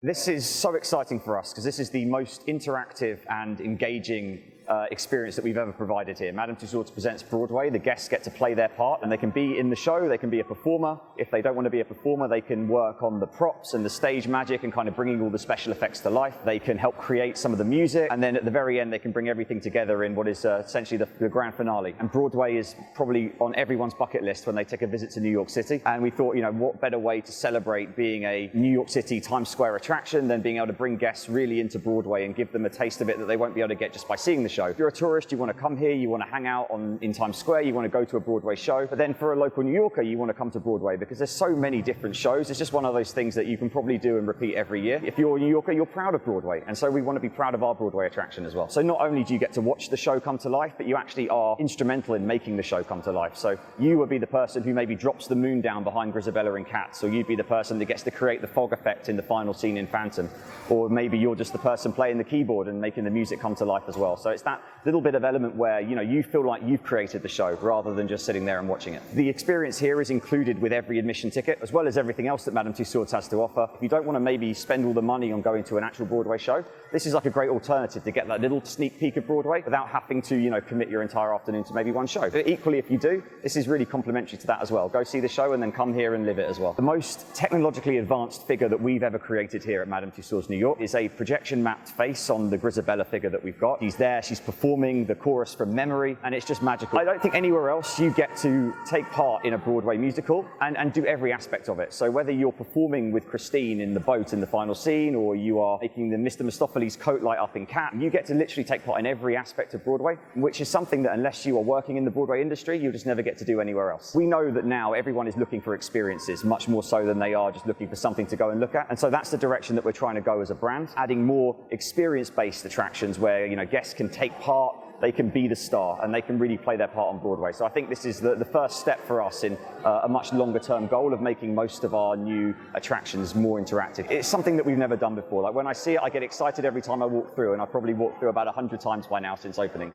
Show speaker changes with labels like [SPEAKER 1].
[SPEAKER 1] This is so exciting for us because this is the most interactive and engaging experience that we've ever provided here. Madame Tussauds presents Broadway. The guests get to play their part and they can be in the show, they can be a performer. If they don't want to be a performer, they can work on the props and the stage magic and kind of bringing all the special effects to life. They can help create some of the music, and then at the very end they can bring everything together in what is essentially the grand finale. And Broadway is probably on everyone's bucket list when they take a visit to New York City. And we thought, what better way to celebrate being a New York City Times Square attraction than being able to bring guests really into Broadway and give them a taste of it that they won't be able to get just by seeing the show. If you're a tourist, you want to come here, you want to hang out in Times Square, you want to go to a Broadway show, but then for a local New Yorker, you want to come to Broadway because there's so many different shows. It's just one of those things that you can probably do and repeat every year. If you're a New Yorker, you're proud of Broadway, and so we want to be proud of our Broadway attraction as well. So not only do you get to watch the show come to life, but you actually are instrumental in making the show come to life. So you would be the person who maybe drops the moon down behind Grisabella and Cats, or you'd be the person that gets to create the fog effect in the final scene in Phantom, or maybe you're just the person playing the keyboard and making the music come to life as well. So it's that little bit of element where you feel like you've created the show rather than just sitting there and watching it. The experience here is included with every admission ticket, as well as everything else that Madame Tussauds has to offer. If you don't want to maybe spend all the money on going to an actual Broadway show, this is like a great alternative to get that little sneak peek of Broadway without having to commit your entire afternoon to maybe one show. But equally, if you do, this is really complimentary to that as well. Go see the show and then come here and live it as well. The most technologically advanced figure that we've ever created here at Madame Tussauds New York is a projection mapped face on the Grisabella figure that we've got. She's there, she's performing the chorus from memory, and it's just magical. I don't think anywhere else you get to take part in a Broadway musical and do every aspect of it. So whether you're performing with Christine in the boat in the final scene, or you are making the Mr. Mistopheles coat light up in Cat, you get to literally take part in every aspect of Broadway, which is something that unless you are working in the Broadway industry, you'll just never get to do anywhere else. We know that now everyone is looking for experiences, much more so than they are just looking for something to go and look at. And so that's the direction that we're trying to go as a brand, adding more experience-based attractions where guests can take part, they can be the star, and they can really play their part on Broadway. So I think this is the first step for us in a much longer term goal of making most of our new attractions more interactive. It's something that we've never done before. Like when I see it, I get excited every time I walk through, and I've probably walked through about 100 times by now since opening.